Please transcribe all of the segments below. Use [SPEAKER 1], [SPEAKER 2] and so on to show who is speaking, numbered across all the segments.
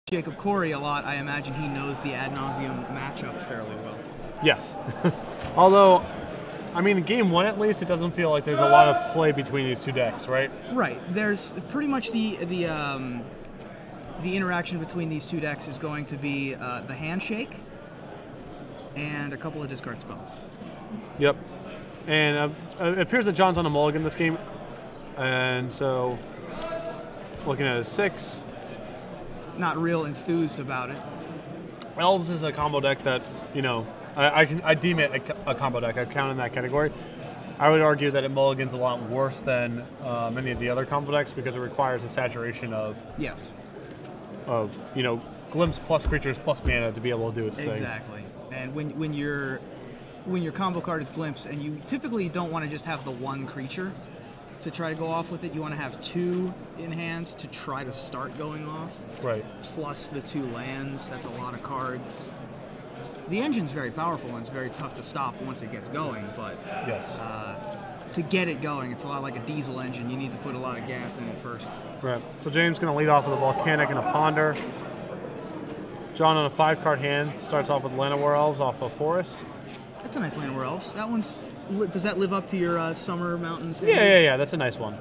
[SPEAKER 1] Jacob Corey a lot, I imagine he knows the ad nauseum matchup fairly well.
[SPEAKER 2] Yes. Although, I mean, in game one at least, it doesn't feel like there's a lot of play between these two decks, right?
[SPEAKER 1] Right. There's pretty much the interaction between these two decks is going to be the handshake and a couple of discard spells.
[SPEAKER 2] Yep. And it appears that John's on a mulligan this game, and so looking at his 6.
[SPEAKER 1] Not real enthused about it.
[SPEAKER 2] Elves is a combo deck that, you know, I deem it a combo deck. I count in that category. I would argue that it mulligans a lot worse than many of the other combo decks because it requires a saturation of you know, glimpse plus creatures plus mana to be able to do its thing.
[SPEAKER 1] Exactly. And when your combo card is glimpse, and you typically don't want to just have the one creature to try to go off with it, you want to have 2 in hand to try to start going off.
[SPEAKER 2] Right.
[SPEAKER 1] Plus the 2 lands. That's a lot of cards. The engine's very powerful and it's very tough to stop once it gets going, but
[SPEAKER 2] yes.
[SPEAKER 1] To get it going, it's a lot like a diesel engine. You need to put a lot of gas in it first.
[SPEAKER 2] Right. So James going to lead off with a Volcanic and a Ponder. John on a 5-card hand starts off with Llanowar Elves off a Forest.
[SPEAKER 1] That's a nice Llanowar Elves. That one's. Does that live up to your Summer Mountains?
[SPEAKER 2] Yeah. That's a nice one.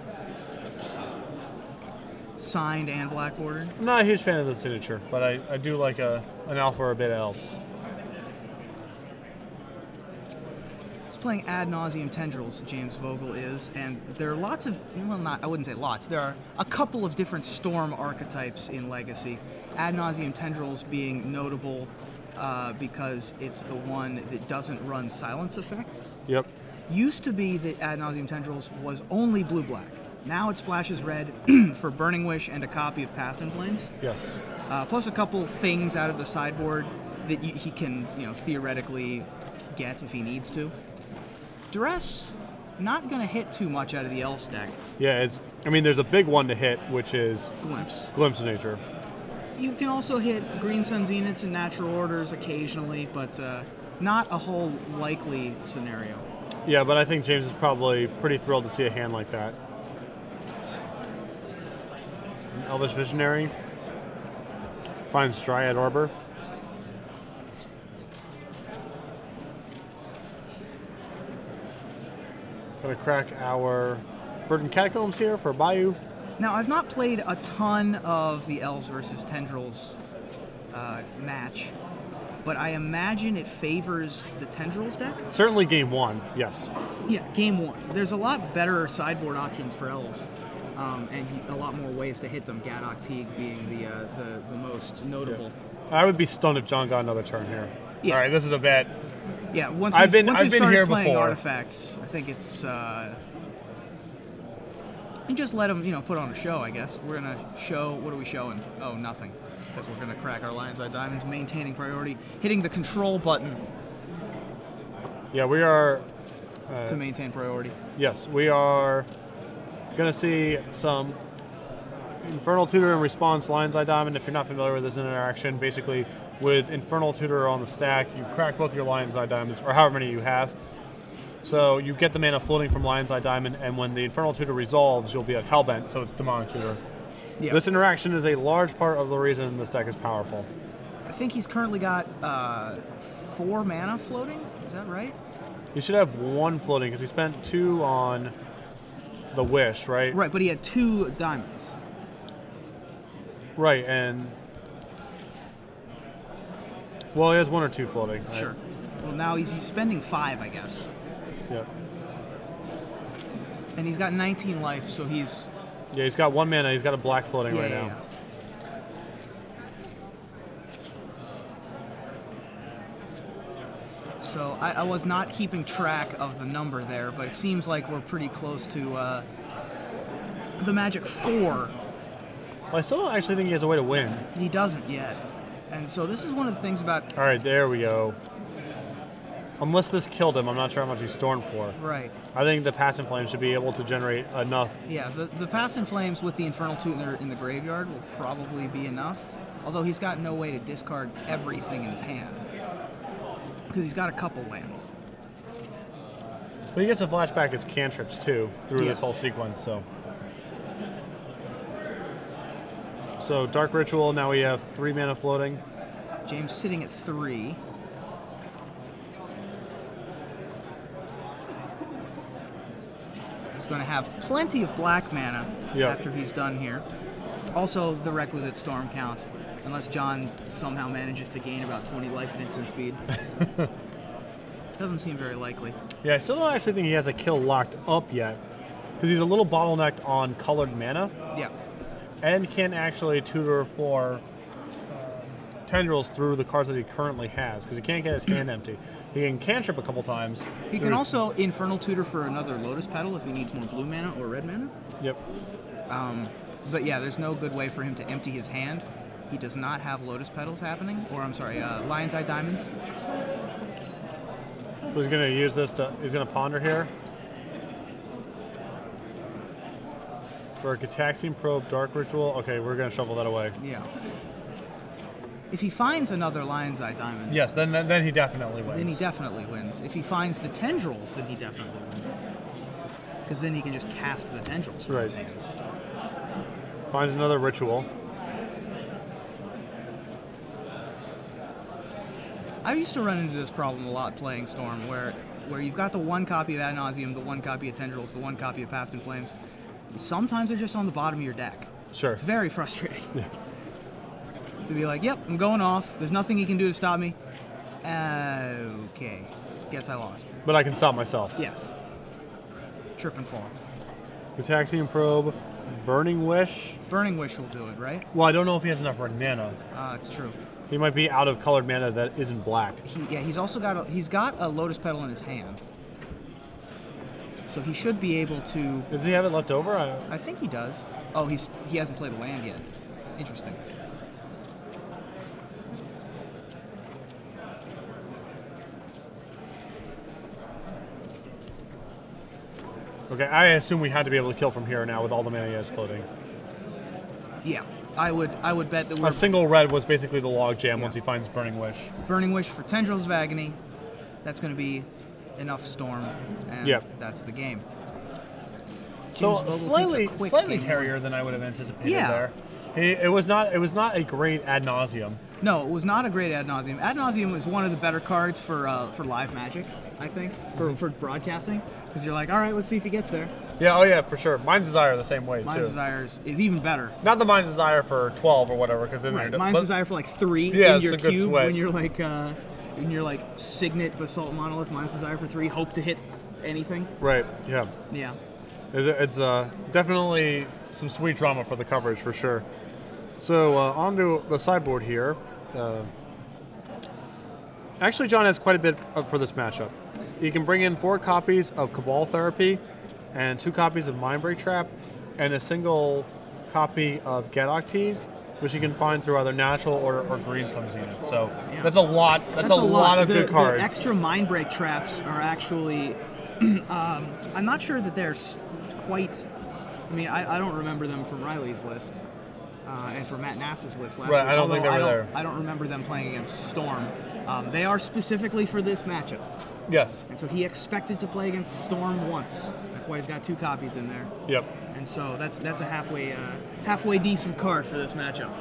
[SPEAKER 1] Signed and black bordered?
[SPEAKER 2] I'm not a huge fan of the signature, but I do like an alpha or a beta elves.
[SPEAKER 1] He's playing ad nauseum tendrils, James Vogel is, and there are lots of, well, I wouldn't say lots, there are a couple of different storm archetypes in Legacy. Ad nauseum tendrils being notable because it's the one that doesn't run silence effects.
[SPEAKER 2] Yep.
[SPEAKER 1] Used to be that ad nauseum tendrils was only blue-black. Now it splashes red for Burning Wish and a copy of Past in Flames.
[SPEAKER 2] Yes.
[SPEAKER 1] Plus a couple things out of the sideboard that he can, you know, theoretically get if he needs to. Duress, not going to hit too much out of the Elves deck.
[SPEAKER 2] Yeah, I mean, there's a big one to hit, which is
[SPEAKER 1] Glimpse.
[SPEAKER 2] Glimpse of Nature.
[SPEAKER 1] You can also hit Green Sun Zeniths and Natural Orders occasionally, but not a whole likely scenario.
[SPEAKER 2] Yeah, but I think James is probably pretty thrilled to see a hand like that. It's an Elvish Visionary. Finds Dryad Arbor. Gonna crack our Verdant Catacombs here for Bayou.
[SPEAKER 1] Now, I've not played a ton of the Elves versus Tendrils match, but I imagine it favors the Tendrils deck?
[SPEAKER 2] Certainly game 1, yes.
[SPEAKER 1] Yeah, game 1. There's a lot better sideboard options for Elves, and a lot more ways to hit them, Gadok Teague being the most notable.
[SPEAKER 2] Yeah. I would be stunned if John got another turn here. Yeah. All right, this is a bet.
[SPEAKER 1] Yeah, once
[SPEAKER 2] I've been here
[SPEAKER 1] playing
[SPEAKER 2] before.
[SPEAKER 1] Artifacts, I think it's and just let them, you know, put on a show, I guess. We're going to show, what are we showing? Oh, nothing. Because we're going to crack our Lion's Eye Diamonds, maintaining priority, hitting the control button.
[SPEAKER 2] Yeah, we are...
[SPEAKER 1] to maintain priority.
[SPEAKER 2] Yes, we are going to see some Infernal Tutor in response, Lion's Eye Diamond. If you're not familiar with this interaction, basically with Infernal Tutor on the stack, you crack both your Lion's Eye Diamonds, or however many you have. So you get the mana floating from Lion's Eye Diamond, and when the Infernal Tutor resolves, you'll be at Hellbent, so it's Demonic Tutor. Yeah. This interaction is a large part of the reason this deck is powerful.
[SPEAKER 1] I think he's currently got 4 mana floating, is that right?
[SPEAKER 2] He should have 1 floating, because he spent 2 on the Wish, right?
[SPEAKER 1] Right, but he had 2 diamonds.
[SPEAKER 2] Right, and... well, he has 1 or 2 floating. Right?
[SPEAKER 1] Sure. Well, now he's spending 5, I guess.
[SPEAKER 2] Yep.
[SPEAKER 1] And he's got 19 life, so he's...
[SPEAKER 2] yeah, he's got 1 mana. He's got a black floating right now.
[SPEAKER 1] So I was not keeping track of the number there, but it seems like we're pretty close to the magic 4.
[SPEAKER 2] Well, I still don't actually think he has a way to win.
[SPEAKER 1] He doesn't yet. And so this is one of the things about...
[SPEAKER 2] all right, there we go. Unless this killed him, I'm not sure how much he's stormed for.
[SPEAKER 1] Right.
[SPEAKER 2] I think the Past in Flames should be able to generate enough.
[SPEAKER 1] Yeah, the Past in Flames with the Infernal Tutor in the graveyard will probably be enough. Although he's got no way to discard everything in his hand. Because he's got a couple lands.
[SPEAKER 2] But he gets to flashback his cantrips too through this whole sequence, so. So Dark Ritual, now we have 3 mana floating.
[SPEAKER 1] James sitting at 3. He's going to have plenty of black mana after he's done here. Also, the requisite storm count, unless John somehow manages to gain about 20 life and instant speed. Doesn't seem very likely.
[SPEAKER 2] Yeah, I still don't actually think he has a kill locked up yet, because he's a little bottlenecked on colored mana.
[SPEAKER 1] Yeah. And
[SPEAKER 2] can't actually tutor for tendrils through the cards that he currently has, because he can't get his hand empty. He can cantrip a couple times.
[SPEAKER 1] He can also Infernal Tutor for another Lotus Petal if he needs more blue mana or red mana.
[SPEAKER 2] Yep.
[SPEAKER 1] But yeah, there's no good way for him to empty his hand. He does not have Lotus Petals happening, or I'm sorry, Lion's Eye Diamonds.
[SPEAKER 2] So he's going to use this to, he's going to ponder here. For a Gitaxian Probe, Dark Ritual, okay, we're going to shuffle that away.
[SPEAKER 1] Yeah. If he finds another Lion's Eye Diamond...
[SPEAKER 2] Yes, then he definitely wins.
[SPEAKER 1] Then he definitely wins. If he finds the Tendrils, then he definitely wins. Because then he can just cast the Tendrils from his hand.
[SPEAKER 2] Finds another Ritual.
[SPEAKER 1] I used to run into this problem a lot playing Storm, where you've got the one copy of Ad Nauseam, the one copy of Tendrils, the one copy of Past in Flames. Sometimes they're just on the bottom of your deck.
[SPEAKER 2] Sure.
[SPEAKER 1] It's very frustrating. Yeah. To be like, yep, I'm going off. There's nothing he can do to stop me. Okay. Guess I lost.
[SPEAKER 2] But I can stop myself.
[SPEAKER 1] Yes. Trip and fall.
[SPEAKER 2] Gitaxian Probe, Burning Wish.
[SPEAKER 1] Burning Wish will do it, right?
[SPEAKER 2] Well, I don't know if he has enough red mana.
[SPEAKER 1] It's true.
[SPEAKER 2] He might be out of colored mana that isn't black.
[SPEAKER 1] He's also got he's got a Lotus Petal in his hand. So he should be able to...
[SPEAKER 2] Does he have it left over?
[SPEAKER 1] I think he does. Oh, he hasn't played a land yet. Interesting.
[SPEAKER 2] Okay, I assume we had to be able to kill from here now with all the mana he has floating.
[SPEAKER 1] Yeah, I would bet that
[SPEAKER 2] a single red was basically the log jam once he finds Burning Wish.
[SPEAKER 1] Burning Wish for Tendrils of Agony. That's going to be enough storm, and that's the game.
[SPEAKER 2] So slightly hairier than I would have anticipated there. It was not a great Ad Nauseam.
[SPEAKER 1] No, it was not a great Ad Nauseam. Ad Nauseam was one of the better cards for live Magic, I think, for broadcasting, because you're like, all right, let's see if he gets there.
[SPEAKER 2] Yeah, oh yeah, for sure. Mind's Desire the same way too.
[SPEAKER 1] Mind's Desire is even better.
[SPEAKER 2] Not the Mind's Desire for 12 or whatever, because then
[SPEAKER 1] Mind's Desire for like 3 in your cube when you're like Signet Basalt Monolith. Mind's Desire for 3, hope to hit anything.
[SPEAKER 2] Right. Yeah.
[SPEAKER 1] Yeah.
[SPEAKER 2] It's definitely some sweet drama for the coverage for sure. So onto the sideboard here. Actually, John has quite a bit for this matchup. He can bring in 4 copies of Cabal Therapy, and 2 copies of Mindbreak Trap, and a single copy of Gadok Teague, which you can find through either natural or Green Sun's units. So that's a lot. That's a lot of good cards.
[SPEAKER 1] The extra Mindbreak Traps are actually. I'm not sure that they're quite. I mean, I don't remember them from Riley's list. And for Matt Nass's list last week.
[SPEAKER 2] I don't think they were there.
[SPEAKER 1] I don't remember them playing against Storm. They are specifically for this matchup.
[SPEAKER 2] Yes.
[SPEAKER 1] And so he expected to play against Storm once. That's why he's got 2 copies in there.
[SPEAKER 2] Yep.
[SPEAKER 1] And so that's a halfway decent card for this matchup.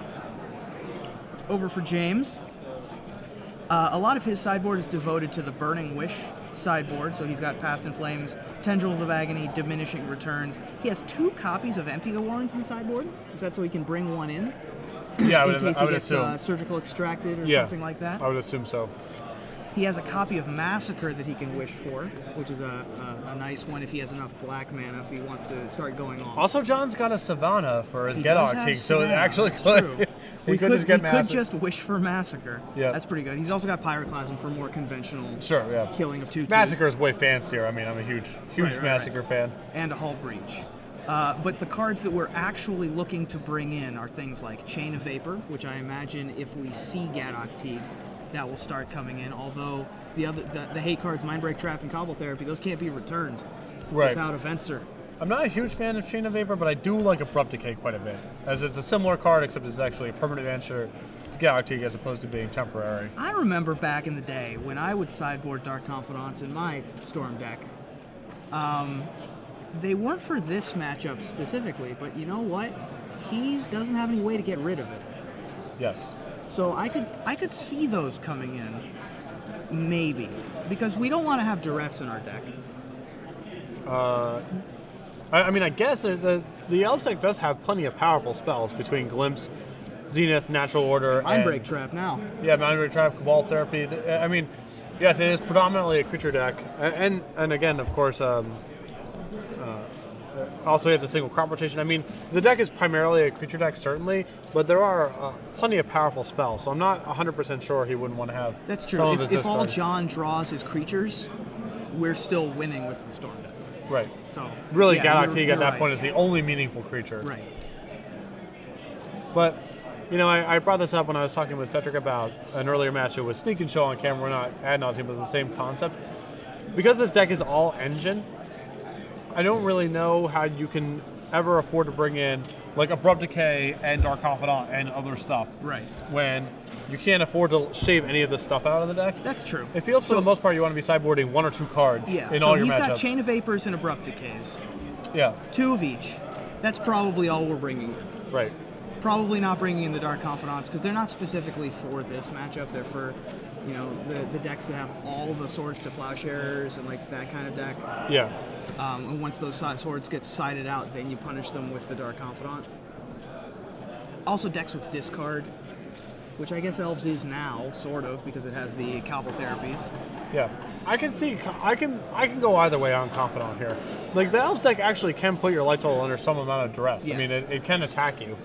[SPEAKER 1] Over for James. A lot of his sideboard is devoted to the Burning Wish sideboard, so he's got Past in Flames, Tendrils of Agony, Diminishing Returns. He has 2 copies of Empty the Warrens in the sideboard. Is that so he can bring one in?
[SPEAKER 2] Yeah,
[SPEAKER 1] in case he gets surgical extracted or something like that?
[SPEAKER 2] I would assume so.
[SPEAKER 1] He has a copy of Massacre that he can wish for, which is a nice one if he has enough black mana, if he wants to start going off.
[SPEAKER 2] Also, John's got a Savannah for his Gadok Teague, so it actually could.
[SPEAKER 1] We could just wish for Massacre. Yeah, that's pretty good. He's also got Pyroclasm for more conventional killing of 2/2s.
[SPEAKER 2] Massacre is way fancier. I mean, I'm a huge Massacre fan.
[SPEAKER 1] And a Hull Breach. But the cards that we're actually looking to bring in are things like Chain of Vapor, which I imagine if we see Gadok Teague, that will start coming in. Although the hate cards, Mindbreak Trap and Cobble Therapy, those can't be returned without a Venser.
[SPEAKER 2] I'm not a huge fan of Chain of Vapor, but I do like Abrupt Decay quite a bit, as it's a similar card, except it's actually a permanent answer to Gadok Teague as opposed to being temporary.
[SPEAKER 1] I remember back in the day when I would sideboard Dark Confidants in my Storm deck. They weren't for this matchup specifically, but you know what? he doesn't have any way to get rid of it.
[SPEAKER 2] Yes.
[SPEAKER 1] So I could see those coming in, maybe, because we don't want to have duress in our deck.
[SPEAKER 2] I mean, I guess the Elves deck does have plenty of powerful spells between Glimpse, Zenith, Natural Order,
[SPEAKER 1] Mindbreak Trap now.
[SPEAKER 2] Yeah, Mindbreak Trap, Cabal Therapy. I mean, yes, it is predominantly a creature deck, and again, of course, also has a single crop rotation. I mean, the deck is primarily a creature deck, certainly, but there are plenty of powerful spells, so I'm not 100% sure he wouldn't want to have.
[SPEAKER 1] That's true.
[SPEAKER 2] Some of his
[SPEAKER 1] If all
[SPEAKER 2] discard.
[SPEAKER 1] John draws his creatures, we're still winning with the Storm deck.
[SPEAKER 2] Right.
[SPEAKER 1] So
[SPEAKER 2] really,
[SPEAKER 1] yeah,
[SPEAKER 2] Galactic
[SPEAKER 1] you're
[SPEAKER 2] at that
[SPEAKER 1] right.
[SPEAKER 2] point is the only meaningful creature.
[SPEAKER 1] Right.
[SPEAKER 2] But, you know, I brought this up when I was talking with Cedric about an earlier matchup with Sneak and Show on camera. We're not ad nauseum, but it's the same concept. Because this deck is all engine, I don't really know how you can ever afford to bring in like Abrupt Decay and Dark Confidant and other stuff.
[SPEAKER 1] Right.
[SPEAKER 2] When you can't afford to shave any of this stuff out of the deck.
[SPEAKER 1] That's true.
[SPEAKER 2] It feels for the most part you want to be sideboarding 1 or 2 cards in all your
[SPEAKER 1] he's
[SPEAKER 2] matchups.
[SPEAKER 1] got Chain of Vapors and Abrupt Decays.
[SPEAKER 2] Yeah.
[SPEAKER 1] 2 of each. That's probably all we're bringing.
[SPEAKER 2] Right.
[SPEAKER 1] Probably not bringing in the Dark Confidants because they're not specifically for this matchup. They're for, you know, the decks that have all the swords to Plowshares and like that kind of deck.
[SPEAKER 2] Yeah.
[SPEAKER 1] And once those swords get sided out, then you punish them with the Dark Confidant. Also decks with discard, which I guess Elves is now, sort of, because it has the Cabal Therapies.
[SPEAKER 2] Yeah. I can go either way on Confidant here. Like the Elves deck actually can put your life total under some amount of duress.
[SPEAKER 1] Yes.
[SPEAKER 2] I mean, it can attack you.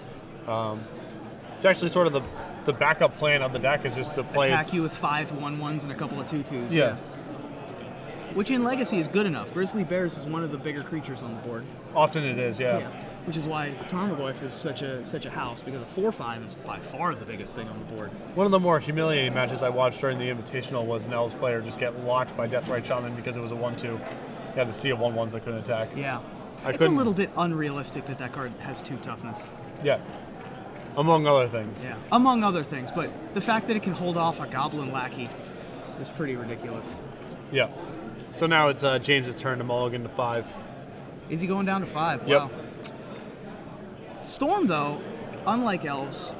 [SPEAKER 2] It's actually sort of the backup plan of the deck is just to play
[SPEAKER 1] Attack you with 5 1/1s and a couple of 2/2s.
[SPEAKER 2] Yeah.
[SPEAKER 1] Which in Legacy is good enough. Grizzly Bears is one of the bigger creatures on the board.
[SPEAKER 2] Often it is, yeah.
[SPEAKER 1] Which is why Tarmogoyf is such a house, because a 4/5 is by far the biggest thing on the board.
[SPEAKER 2] One of the more humiliating matches I watched during the Invitational was an Elves player just get locked by Deathrite Shaman because it was a 1/2. You had to see a 1/1s that couldn't attack.
[SPEAKER 1] Yeah. It's a little bit unrealistic that card has 2 toughness.
[SPEAKER 2] Yeah. Among other things.
[SPEAKER 1] Yeah. Among other things, but the fact that it can hold off a Goblin Lackey is pretty ridiculous.
[SPEAKER 2] Yeah. So now it's James's turn to mulligan to 5.
[SPEAKER 1] Is he going down to 5?
[SPEAKER 2] Yep.
[SPEAKER 1] Wow. Storm, though, unlike Elves,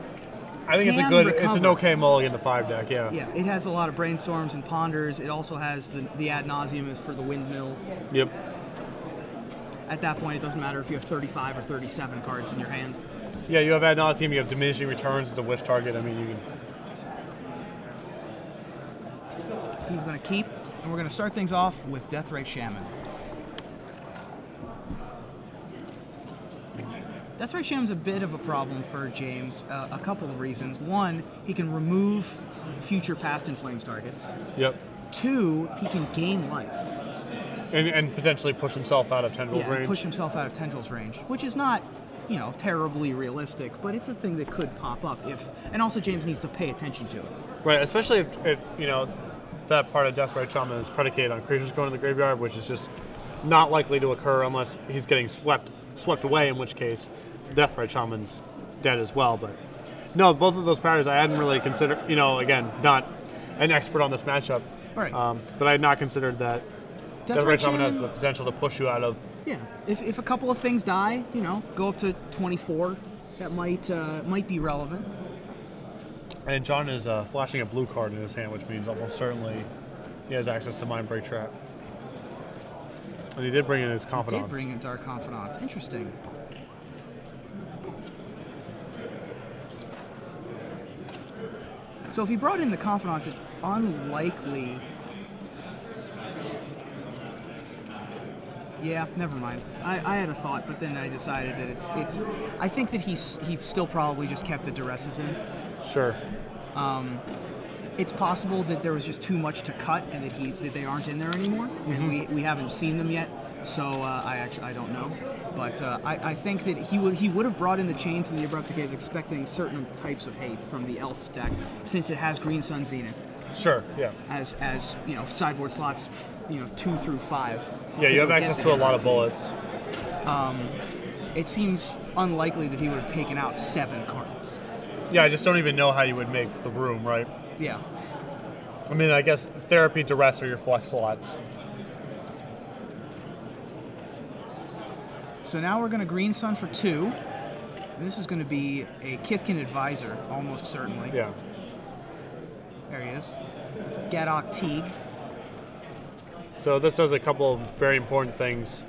[SPEAKER 2] I think it's an okay mulligan to 5 deck, yeah.
[SPEAKER 1] Yeah, it has a lot of Brainstorms and Ponders. It also has the Ad Nauseam is for the Windmill.
[SPEAKER 2] Yep.
[SPEAKER 1] At that point, it doesn't matter if you have 35 or 37 cards in your hand.
[SPEAKER 2] Yeah, you have Ad Nauseam, you have Diminishing Returns as a wish target. I mean, you can...
[SPEAKER 1] He's going to keep, and we're going to start things off with Deathrite Shaman. Deathrite Shaman's a bit of a problem for James, a couple of reasons. One, he can remove future Past in Flames targets.
[SPEAKER 2] Yep.
[SPEAKER 1] 2, he can gain life.
[SPEAKER 2] And potentially push himself out of Tendrils
[SPEAKER 1] Yeah,
[SPEAKER 2] range.
[SPEAKER 1] push himself out of Tendrils range, which is not, you know, terribly realistic, but it's a thing that could pop up if, and also James needs to pay attention to it.
[SPEAKER 2] Right, especially if you know, that part of Deathrite Shaman is predicated on creatures going to the graveyard, which is just not likely to occur unless he's getting swept away, in which case Deathrite Shaman's dead as well. But no, both of those powers I hadn't really considered, you know, again, not an expert on this matchup.
[SPEAKER 1] Right.
[SPEAKER 2] But I had not considered that Deathrite Shaman has the potential to push you out of...
[SPEAKER 1] Yeah, if a couple of things die, you know, go up to 24, that might be relevant.
[SPEAKER 2] And John is flashing a blue card in his hand, which means almost certainly he has access to Mindbreak Trap. And he did bring in his Confidants.
[SPEAKER 1] He did bring in Dark Confidants. Interesting. So if he brought in the Confidants, it's unlikely... Yeah, never mind. I had a thought, but then I decided that it's. I think that he still probably just kept the duresses in.
[SPEAKER 2] Sure.
[SPEAKER 1] It's possible that there was just too much to cut, and that they aren't in there anymore, and we haven't seen them yet. So I don't know, but I think that he would have brought in the chains and the Abrupt Decays expecting certain types of hate from the Elf deck, since it has Green Sun Zenith.
[SPEAKER 2] Sure. Yeah.
[SPEAKER 1] As you know, sideboard slots, you know, 2 through 5.
[SPEAKER 2] Yeah, you have access to a lot of bullets.
[SPEAKER 1] It seems unlikely that he would have taken out 7 cards.
[SPEAKER 2] Yeah, I just don't even know how you would make the room, right?
[SPEAKER 1] Yeah.
[SPEAKER 2] I mean, I guess Therapy, Duress are your flex slots.
[SPEAKER 1] So now we're going to Green Sun for 2. And this is going to be a Kithkin Advisor, almost certainly.
[SPEAKER 2] Yeah.
[SPEAKER 1] There he is. Gadok Teague.
[SPEAKER 2] So this does a couple of very important things,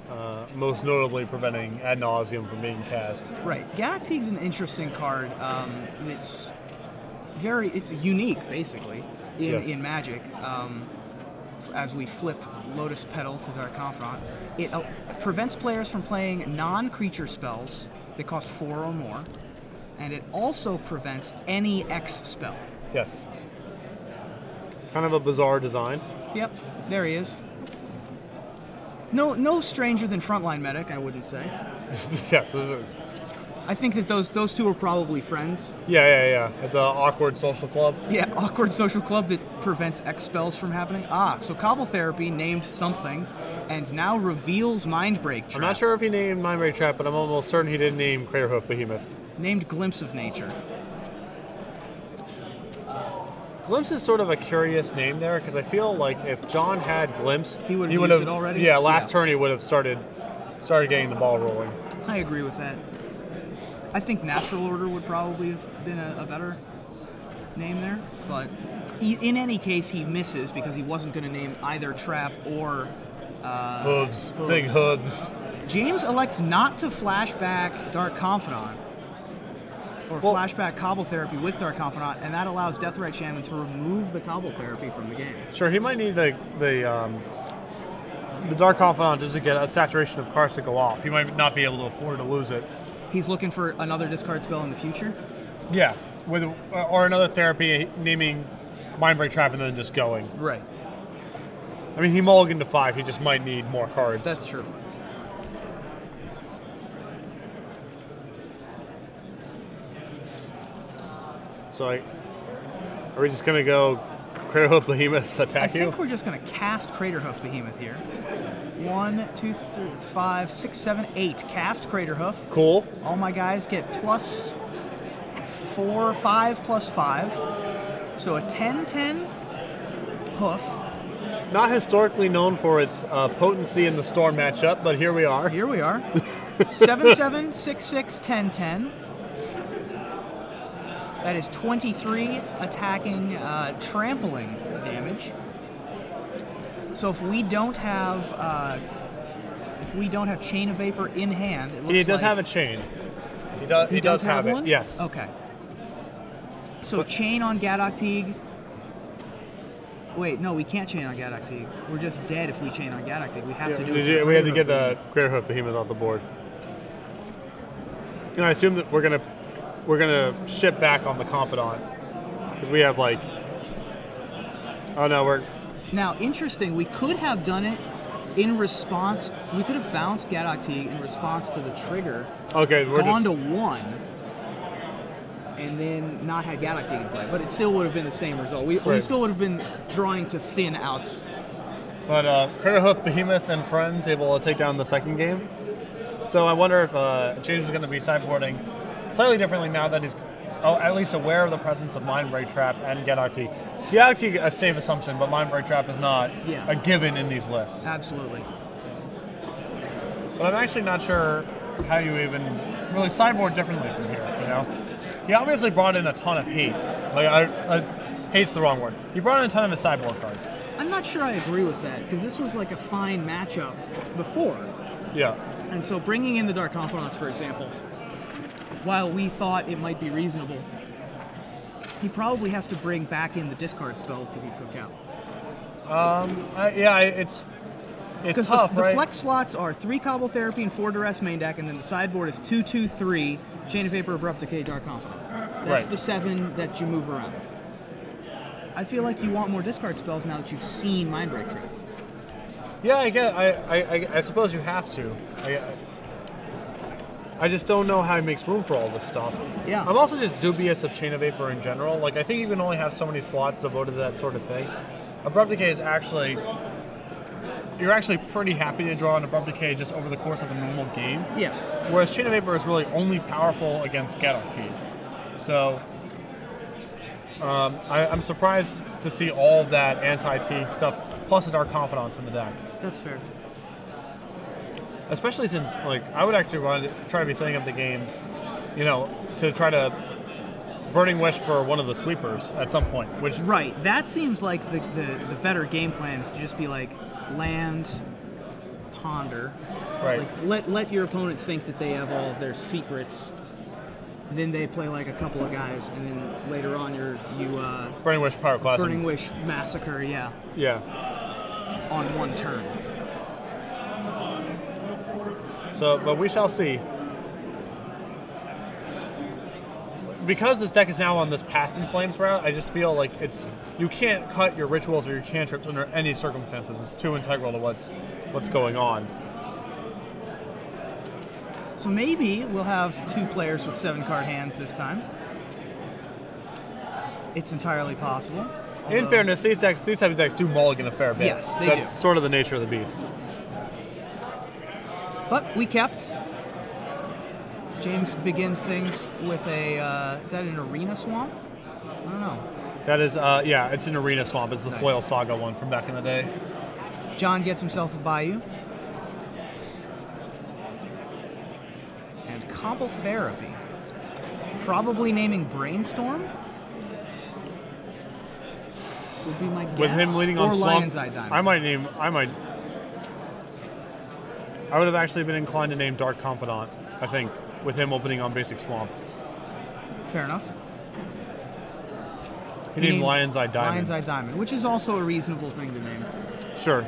[SPEAKER 2] most notably preventing ad nauseum from being cast.
[SPEAKER 1] Right. Gadok Teague's an interesting card. It's unique, basically, in Magic. As we flip Lotus Petal to Dark Confidant, it prevents players from playing non-creature spells that cost 4 or more, and it also prevents any X spell.
[SPEAKER 2] Yes. Kind of a bizarre design.
[SPEAKER 1] Yep, there he is. No stranger than Frontline Medic, I wouldn't say.
[SPEAKER 2] Yes, this is.
[SPEAKER 1] I think that those two are probably friends.
[SPEAKER 2] Yeah. At the awkward social club.
[SPEAKER 1] Yeah, awkward social club that prevents X spells from happening. So Cobble Therapy named something, and now reveals Mindbreak Trap.
[SPEAKER 2] I'm not sure if he named Mindbreak Trap, but I'm almost certain he didn't name Craterhoof Behemoth.
[SPEAKER 1] Named Glimpse of Nature.
[SPEAKER 2] Glimpse is sort of a curious name there, because I feel like if John had Glimpse,
[SPEAKER 1] he would have used it already.
[SPEAKER 2] Yeah, last turn he would have started getting the ball rolling.
[SPEAKER 1] I agree with that. I think Natural Order would probably have been a better name there, but in any case, he misses because he wasn't going to name either Trap or
[SPEAKER 2] Hooves. Big hooves.
[SPEAKER 1] James elects not to flashback Dark Confidant or flashback Cobble Therapy with Dark Confidant, and that allows Deathrite Shaman to remove the Cobble Therapy from the game.
[SPEAKER 2] Sure, he might need the Dark Confidant just to get a saturation of cards to go off. He might not be able to afford to lose it.
[SPEAKER 1] He's looking for another discard spell in the future?
[SPEAKER 2] Yeah, or another therapy, naming Mindbreak Trap and then just going.
[SPEAKER 1] Right.
[SPEAKER 2] I mean, he mulliganed to 5. He just might need more cards.
[SPEAKER 1] That's true.
[SPEAKER 2] So, are we just going to go Craterhoof Behemoth attack you?
[SPEAKER 1] I think we're just going to cast Craterhoof Behemoth here. 1, 2, 3, 5, 6, 7, 8. Cast Craterhoof.
[SPEAKER 2] Cool.
[SPEAKER 1] All my guys get plus 4, 5, plus 5. So a 10-10 hoof.
[SPEAKER 2] Not historically known for its potency in the Storm matchup, but here we are.
[SPEAKER 1] Here we are. 7-7, 6-6, 10-10. That is 23 attacking, trampling damage. So if we don't have Chain of Vapor in hand, it looks
[SPEAKER 2] he does have a chain. He does have it.
[SPEAKER 1] One?
[SPEAKER 2] Yes.
[SPEAKER 1] Okay. So chain on Gadok Teague. Wait, no, we can't chain on Gadok Teague. We're just dead if we chain on Gadok Teague. We have to do it.
[SPEAKER 2] We have to get the Craterhoof Behemoth off the board. And I assume that we're gonna ship back on the Confidant because we have like. Oh no, we're.
[SPEAKER 1] Now, interesting. We could have done it in response. We could have bounced Gadok Teague in response to the trigger.
[SPEAKER 2] Okay, we're
[SPEAKER 1] gone to 1. And then not had Gadok Teague in play, but it still would have been the same result. We still would have been drawing to thin outs.
[SPEAKER 2] But Craterhoof Behemoth and friends able to take down the second game. So I wonder if James is going to be sideboarding slightly differently now that he's at least aware of the presence of Mindbreak Trap and Gadok Teague. Gadok Teague a safe assumption, but Mindbreak Trap is not a given in these lists.
[SPEAKER 1] Absolutely.
[SPEAKER 2] But I'm actually not sure how you even really sideboard differently from here. You know. He obviously brought in a ton of hate. Hate's the wrong word. He brought in a ton of his sideboard cards.
[SPEAKER 1] I'm not sure I agree with that, because this was like a fine matchup before.
[SPEAKER 2] Yeah.
[SPEAKER 1] And so bringing in the Dark Confidants, for example, while we thought it might be reasonable, he probably has to bring back in the discard spells that he took out.
[SPEAKER 2] It's tough,
[SPEAKER 1] the
[SPEAKER 2] right?
[SPEAKER 1] flex slots are 3 Cobble Therapy and 4 Duress main deck, and then the sideboard is 2, 2, 3, Chain of Vapor, Abrupt Decay, Dark Confidant. That's the 7 that you move around. I feel like you want more discard spells now that you've seen Mindbreak Trap.
[SPEAKER 2] Yeah, I suppose you have to. I just don't know how he makes room for all this stuff.
[SPEAKER 1] Yeah.
[SPEAKER 2] I'm also just dubious of Chain of Vapor in general. Like, I think you can only have so many slots devoted to that sort of thing. Abrupt Decay is actually... You're actually pretty happy to draw an Abrupt Decay just over the course of a normal game.
[SPEAKER 1] Yes.
[SPEAKER 2] Whereas Chain of Vapor is really only powerful against Gadok Teague. So, I'm surprised to see all of that anti-Teague stuff, plus the Dark Confidants in the deck.
[SPEAKER 1] That's fair.
[SPEAKER 2] Especially since, like, I would actually try to be setting up the game you know, to try to Burning Wish for one of the sweepers at some point. Which
[SPEAKER 1] Right. That seems like the better game plan is to just be like land, ponder.
[SPEAKER 2] right.
[SPEAKER 1] Like let your opponent think that they have all of their secrets. Then they play like a couple of guys, and then later on you
[SPEAKER 2] Burning Wish Pyroclasm.
[SPEAKER 1] Burning Wish massacre, yeah,
[SPEAKER 2] Yeah.
[SPEAKER 1] on one turn.
[SPEAKER 2] So, but we shall see. Because this deck is now on this Past in Flames route, I just feel like you can't cut your rituals or your cantrips under any circumstances. It's too integral to what's going on.
[SPEAKER 1] So maybe we'll have 2 players with 7-card hands this time. It's entirely possible.
[SPEAKER 2] In fairness, these type of decks do mulligan a fair bit.
[SPEAKER 1] Yes, they
[SPEAKER 2] That's
[SPEAKER 1] do.
[SPEAKER 2] sort of the nature of the beast.
[SPEAKER 1] But we kept. James begins things with a, is that an Arena Swamp? I don't know.
[SPEAKER 2] That is, yeah, it's an Arena Swamp. It's the
[SPEAKER 1] Nice.
[SPEAKER 2] Foil Saga one from back in the day.
[SPEAKER 1] John gets himself a Bayou. And Cobble Therapy. Probably naming Brainstorm? Would be my guess.
[SPEAKER 2] With him leading on
[SPEAKER 1] or
[SPEAKER 2] Swamp,
[SPEAKER 1] Lion's Eye Diamond.
[SPEAKER 2] I would have actually been inclined to name Dark Confidant, I think, with him opening on basic Swamp.
[SPEAKER 1] Fair enough.
[SPEAKER 2] He named Lion's Eye Diamond.
[SPEAKER 1] Lion's Eye Diamond, which is also a reasonable thing to name.
[SPEAKER 2] Sure.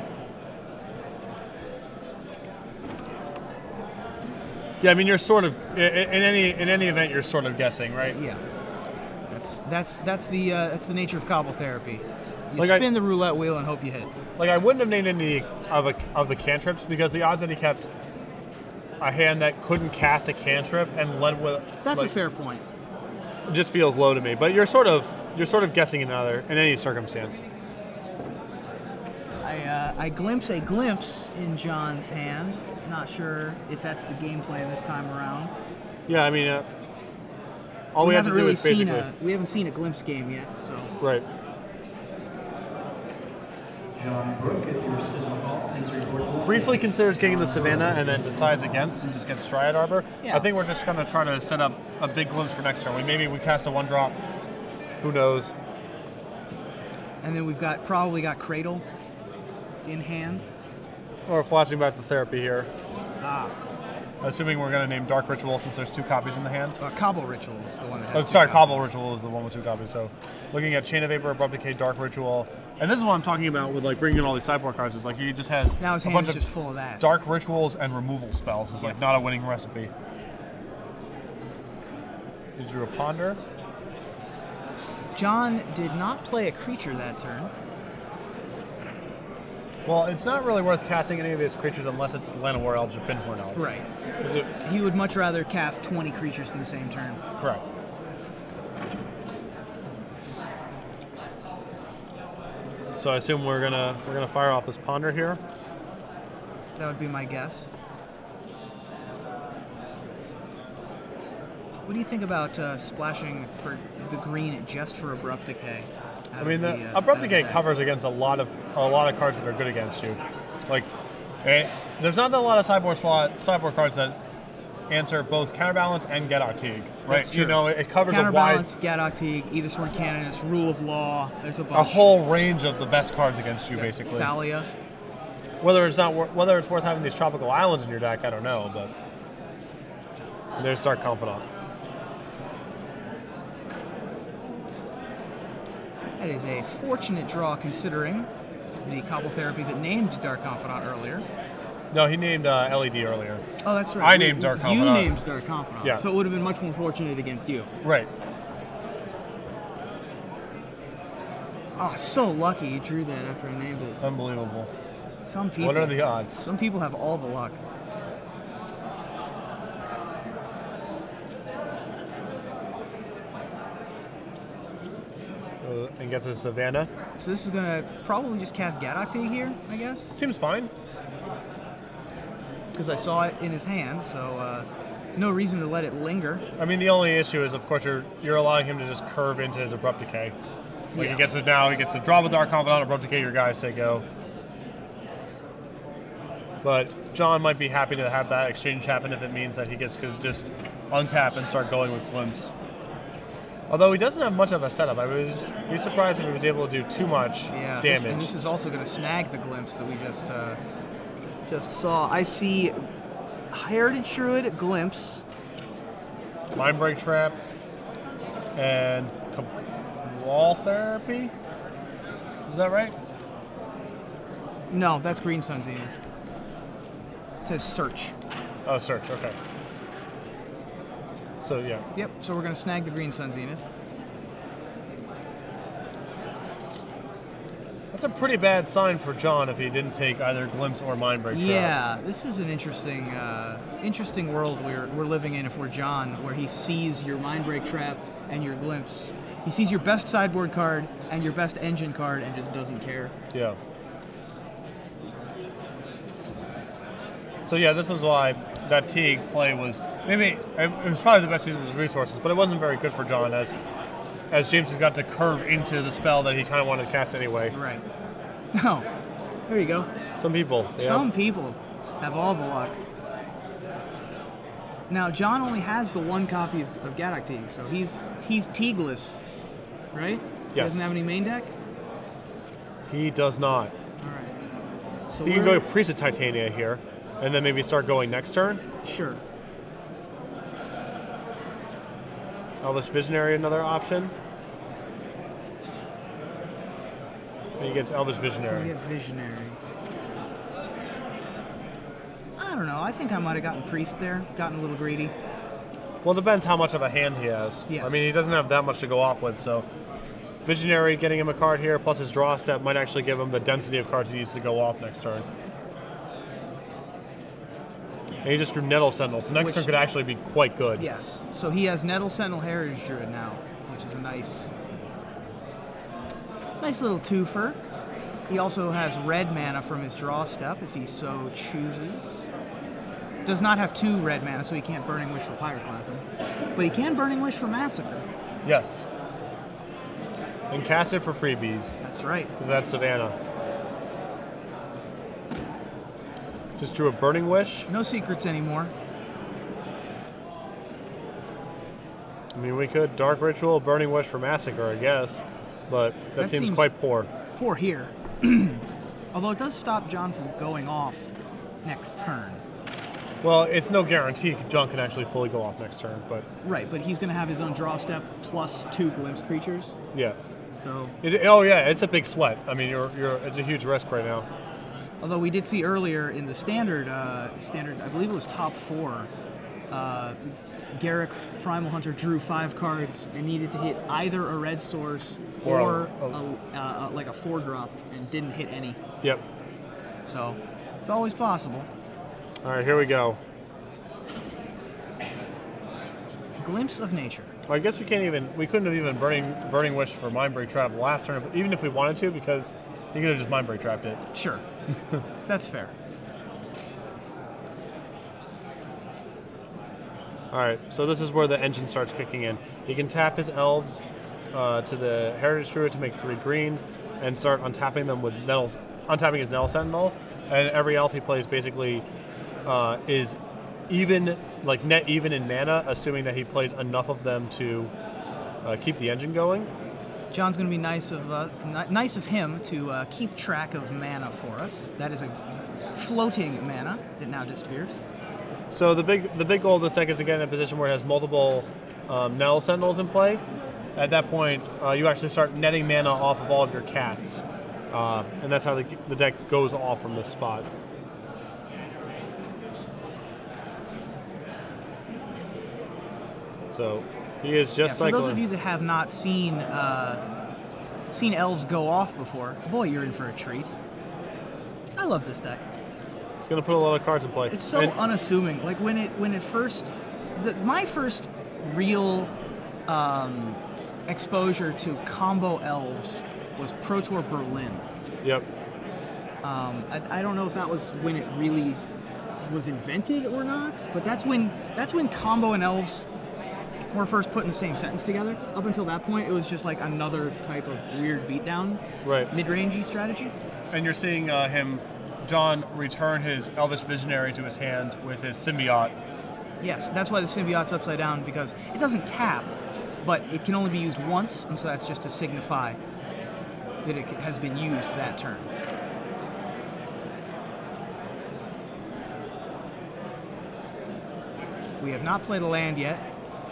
[SPEAKER 2] Yeah, I mean, you're sort of in any event, you're sort of guessing, right?
[SPEAKER 1] Yeah. That's the nature of Cobble Therapy. You
[SPEAKER 2] Like
[SPEAKER 1] spin the roulette wheel and hope you hit.
[SPEAKER 2] Like, I wouldn't have named any of the cantrips because the odds that he kept a hand that couldn't cast a cantrip and led with
[SPEAKER 1] That's a fair point.
[SPEAKER 2] just feels low to me. But you're sort of guessing in any circumstance.
[SPEAKER 1] I glimpse a glimpse in John's hand. Not sure if that's the game plan this time around.
[SPEAKER 2] Yeah, I mean, all we have to do is basically
[SPEAKER 1] we haven't seen a glimpse game yet, so.
[SPEAKER 2] right. Briefly considers getting the Savannah and then decides against and just gets Dryad Arbor.
[SPEAKER 1] Yeah.
[SPEAKER 2] I think we're just gonna try to set up a big glimpse for next turn. Maybe we cast a 1-drop. Who knows?
[SPEAKER 1] And then we've probably got Cradle in hand.
[SPEAKER 2] Or flashing back to Therapy here.
[SPEAKER 1] Ah,
[SPEAKER 2] Assuming we're gonna name Dark Ritual since there's 2 copies in the hand.
[SPEAKER 1] Cobble Ritual is the one that has
[SPEAKER 2] Oh,
[SPEAKER 1] two
[SPEAKER 2] sorry, Cobble
[SPEAKER 1] copies.
[SPEAKER 2] Ritual is the one with 2 copies. So, looking at Chain of Vapor, Abrupt Decay, Dark Ritual, and this is what I'm talking about with like bringing in all these sideboard cards. Is like he just has
[SPEAKER 1] Now his
[SPEAKER 2] a
[SPEAKER 1] hand's
[SPEAKER 2] bunch
[SPEAKER 1] just
[SPEAKER 2] of
[SPEAKER 1] full of that.
[SPEAKER 2] Dark Rituals and removal spells. It's like not a winning recipe. He drew a Ponder.
[SPEAKER 1] John did not play a creature that turn.
[SPEAKER 2] Well, it's not really worth casting any of his creatures unless it's Llanowar Elves or Finhorn Elves.
[SPEAKER 1] Right.
[SPEAKER 2] Is it
[SPEAKER 1] He would much rather cast 20 creatures in the same turn.
[SPEAKER 2] correct? So I assume we're gonna fire off this Ponder here.
[SPEAKER 1] That would be my guess. What do you think about splashing for the green just for Abrupt Decay?
[SPEAKER 2] I mean, the Abrupt Decay covers against a lot of cards that are good against you. Like, there's not a lot of sideboard cards that answer both Counterbalance and Get Artigue, right?
[SPEAKER 1] That's true.
[SPEAKER 2] You know, it covers a
[SPEAKER 1] Counterbalance,
[SPEAKER 2] wide,
[SPEAKER 1] Get Artigue, Either Sworn Canonist, Rule of Law. There's a bunch.
[SPEAKER 2] a whole range of the best cards against you, basically.
[SPEAKER 1] Thalia.
[SPEAKER 2] Whether it's worth having these tropical islands in your deck, I don't know, but there's Dark Confidant.
[SPEAKER 1] That is a fortunate draw considering the Cobble Therapy that named Dark Confidant earlier.
[SPEAKER 2] No, he named LED earlier.
[SPEAKER 1] Oh, that's right.
[SPEAKER 2] I named Dark Confidant.
[SPEAKER 1] You named Dark Confidant.
[SPEAKER 2] Yeah.
[SPEAKER 1] So it would have been much more fortunate against you.
[SPEAKER 2] Right.
[SPEAKER 1] Oh, so lucky you drew that after I named it.
[SPEAKER 2] Unbelievable.
[SPEAKER 1] Some people.
[SPEAKER 2] What are the odds?
[SPEAKER 1] Some people have all the luck.
[SPEAKER 2] And gets a Savannah.
[SPEAKER 1] So this is gonna probably just cast Gadoktig here, I guess,
[SPEAKER 2] Seems fine.
[SPEAKER 1] because I saw it in his hand. So no reason to let it linger.
[SPEAKER 2] I mean, the only issue is, of course, you're allowing him to just curve into his Abrupt Decay. Like
[SPEAKER 1] Yeah.
[SPEAKER 2] he gets to draw with Dark Confidant, Abrupt Decay, your guys say go. But John might be happy to have that exchange happen if it means that he gets to just untap and start going with glimpse. Although he doesn't have much of a setup, I would be surprised if he was able to do too much damage.
[SPEAKER 1] And this is also going to snag the glimpse that we just saw. I see Heritage Druid, glimpse,
[SPEAKER 2] Mindbreak Trap, and Wall Therapy. Is that right?
[SPEAKER 1] No, that's Green Sun Zenith. It says search.
[SPEAKER 2] Oh, search. Okay. So yeah.
[SPEAKER 1] Yep. So we're going to snag the Green Sun Zenith.
[SPEAKER 2] That's a pretty bad sign for John if he didn't take either glimpse or Mindbreak Trap.
[SPEAKER 1] Yeah, this is an interesting, interesting world we're living in. If we're John, where he sees your Mindbreak Trap and your glimpse, he sees your best sideboard card and your best engine card and just doesn't care.
[SPEAKER 2] Yeah. So yeah, this was why that Teague play was maybe it was probably the best use of his resources, but it wasn't very good for John as James has got to curve into the spell that he kind of wanted to cast anyway.
[SPEAKER 1] Right. No. There you go.
[SPEAKER 2] Some people. Yeah.
[SPEAKER 1] Some people have all the luck. Now John only has the one copy of Gaddock Teague, so he's Teagueless, right?
[SPEAKER 2] Yes.
[SPEAKER 1] He doesn't have any main deck.
[SPEAKER 2] He does not.
[SPEAKER 1] All right. So
[SPEAKER 2] you can go Priest of Titania here, and then maybe start going next turn.
[SPEAKER 1] Sure.
[SPEAKER 2] Elvish Visionary, another option. And he gets Elvish Visionary.
[SPEAKER 1] So we get Visionary. I don't know. I think I might have gotten Priest there. Gotten a little greedy.
[SPEAKER 2] Well, it depends how much of a hand he has.
[SPEAKER 1] Yes.
[SPEAKER 2] I mean, he doesn't have that much to go off with, so Visionary getting him a card here, plus his draw step might actually give him the density of cards he needs to go off next turn. And he just drew Nettle Sentinel, so next turn could actually be quite good.
[SPEAKER 1] Yes. So he has Nettle Sentinel Heritage Druid now, which is a nice little twofer. He also has red mana from his draw step if he so chooses. Does not have 2 red mana, so he can't Burning Wish for Pyroclasm. But he can Burning Wish for Massacre.
[SPEAKER 2] Yes. And cast it for freebies.
[SPEAKER 1] That's right.
[SPEAKER 2] Because that's Savannah. Just drew a Burning Wish.
[SPEAKER 1] No secrets anymore.
[SPEAKER 2] I mean, we could Dark Ritual, Burning Wish for Massacre, I guess. But that seems quite poor.
[SPEAKER 1] Poor here. Although it does stop John from going off next turn.
[SPEAKER 2] Well, it's no guarantee John can actually fully go off next turn, but...
[SPEAKER 1] Right, but he's going to have his own draw step plus 2 glimpse creatures.
[SPEAKER 2] Yeah.
[SPEAKER 1] So...
[SPEAKER 2] oh yeah, it's a big sweat. I mean, it's a huge risk right now.
[SPEAKER 1] Although we did see earlier in the standard, I believe it was top 4, Garrick Primal Hunter drew 5 cards and needed to hit either a red source or like a 4-drop and didn't hit any.
[SPEAKER 2] Yep.
[SPEAKER 1] So it's always possible.
[SPEAKER 2] All right, here we go.
[SPEAKER 1] Glimpse of Nature.
[SPEAKER 2] Well, I guess we couldn't have even Burning Wish for Mindbreak Trap last turn, even if we wanted to, because you could have just Mindbreak Trapped it.
[SPEAKER 1] Sure. That's fair.
[SPEAKER 2] Alright, so this is where the engine starts kicking in. He can tap his elves to the Heritage Druid to make 3 green and start untapping them with untapping his Nettle Sentinel. And every elf he plays basically is even, like net even in mana, assuming that he plays enough of them to keep the engine going.
[SPEAKER 1] John's going to be nice of him to keep track of mana for us. That is a floating mana that now disappears.
[SPEAKER 2] So the big goal of this deck is to get in a position where it has multiple Nettle Sentinels in play. At that point, you actually start netting mana off of all of your casts. And that's how the deck goes off from this spot. So he is just
[SPEAKER 1] for
[SPEAKER 2] cycling.
[SPEAKER 1] those of you that have not seen elves go off before, boy, you're in for a treat. I love this deck.
[SPEAKER 2] It's going to put a lot of cards in play.
[SPEAKER 1] It's so unassuming. Like when it first, my first real exposure to combo elves was Pro Tour Berlin.
[SPEAKER 2] Yep.
[SPEAKER 1] I don't know if that was when it really was invented or not, but that's when combo and elves were first put in the same sentence together. Up until that point, it was just like another type of weird beatdown,
[SPEAKER 2] right,
[SPEAKER 1] mid-rangey strategy.
[SPEAKER 2] And you're seeing John return his Elvish Visionary to his hand with his Symbiote
[SPEAKER 1] Yes, that's why the symbiote's upside down, because it doesn't tap, but it can only be used once, and so that's just to signify that it has been used that turn. We have not played a land yet.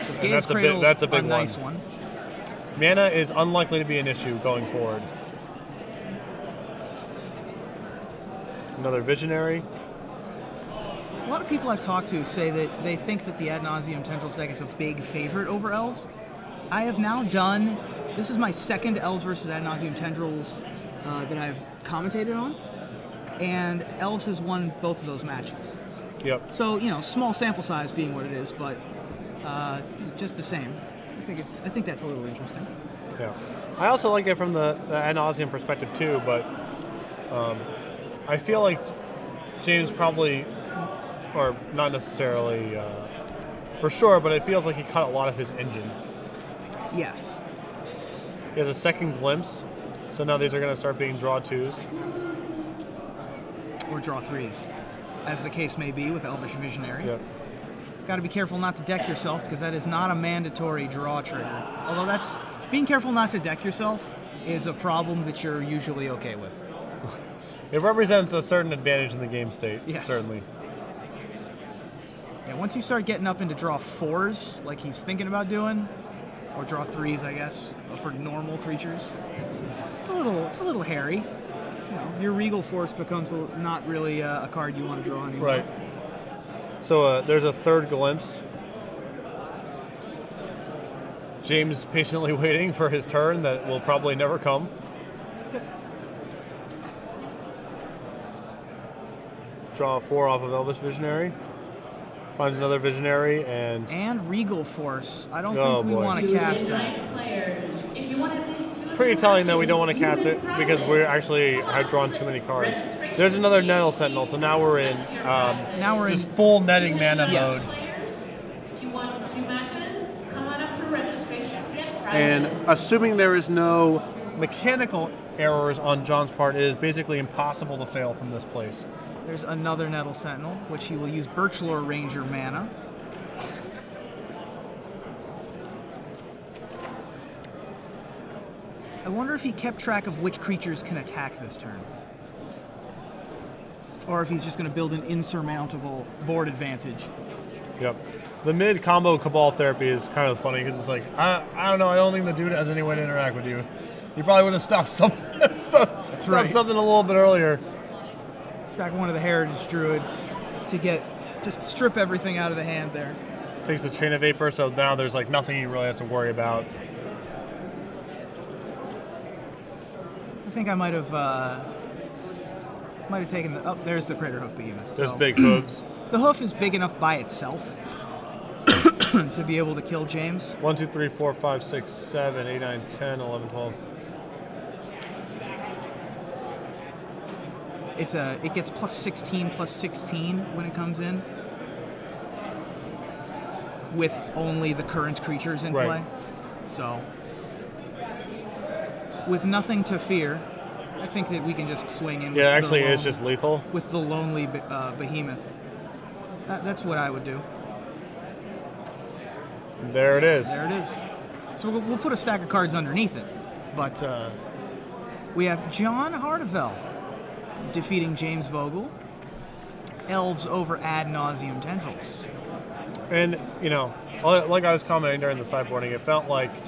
[SPEAKER 1] So Gaze Cradle's
[SPEAKER 2] that's a big
[SPEAKER 1] nice one.
[SPEAKER 2] Mana is unlikely to be an issue going forward. Another Visionary.
[SPEAKER 1] A lot of people I've talked to say that they think that the Ad Nauseam Tendrils deck is a big favorite over Elves. I have now done, this is my second Elves versus Ad Nauseam Tendrils that I've commentated on, and Elves has won both of those matches.
[SPEAKER 2] Yep.
[SPEAKER 1] So, you know, small sample size being what it is, but just the same. I think that's a little interesting.
[SPEAKER 2] Yeah. I also like it from the Ad Nauseam perspective too, but I feel like James probably, or not necessarily for sure, but it feels like he cut a lot of his engine.
[SPEAKER 1] Yes.
[SPEAKER 2] He has a second glimpse, so now these are going to start being draw 2s.
[SPEAKER 1] Or draw 3s, as the case may be with Elvish Visionary.
[SPEAKER 2] Yep.
[SPEAKER 1] Got to be careful not to deck yourself, because that is not a mandatory draw trigger. Although being careful not to deck yourself is a problem that you're usually okay with.
[SPEAKER 2] It represents a certain advantage in the game state,
[SPEAKER 1] yes.
[SPEAKER 2] Certainly.
[SPEAKER 1] Yeah, once you start getting up into draw 4s, like he's thinking about doing, or draw 3s, I guess, for normal creatures, it's a little hairy. You know, your Regal Force becomes not really a card you want to draw anymore.
[SPEAKER 2] Right. So there's a third glimpse. James patiently waiting for his turn that will probably never come.
[SPEAKER 1] Yep.
[SPEAKER 2] Draw a 4 off of Elvish Visionary. Finds another Visionary and
[SPEAKER 1] Regal Force. I don't think we want to cast that.
[SPEAKER 2] Pretty telling that we don't want to cast it because we actually have drawn too many cards. There's another Nettle Sentinel, so now we're in just full netting mana mode. And assuming there is no mechanical errors on John's part, it is basically impossible to fail from this place.
[SPEAKER 1] There's another Nettle Sentinel, which he will use Birchlore Ranger mana. I wonder if he kept track of which creatures can attack this turn. Or if he's just going to build an insurmountable board advantage.
[SPEAKER 2] Yep. The mid combo Cabal Therapy is kind of funny because it's like, I don't know, I don't think the dude has any way to interact with you. You probably would have stopped something a little bit earlier.
[SPEAKER 1] Sack one of the Heritage Druids to just strip everything out of the hand there.
[SPEAKER 2] Takes the Chain of Vapor, so now there's like nothing he really has to worry about.
[SPEAKER 1] I think I might have taken the... Oh, there's the Crater Hoof Behemoth.
[SPEAKER 2] There's big hooves.
[SPEAKER 1] The hoof is big enough by itself to be able to kill James.
[SPEAKER 2] 1, 2, 3, 4, 5, 6, 7, 8, 9, 10, 11, 12.
[SPEAKER 1] It gets plus 16 when it comes in, with only the current creatures in play. So, with nothing to fear, I think that we can just swing in.
[SPEAKER 2] Yeah, actually, it's just lethal
[SPEAKER 1] with the lonely behemoth. That's what I would do.
[SPEAKER 2] There it is.
[SPEAKER 1] There it is. So we'll put a stack of cards underneath it, but we have John Harduvel defeating James Vogel. Elves over Ad Nauseam Tendrils.
[SPEAKER 2] And, you know, like I was commenting during the sideboarding, it felt like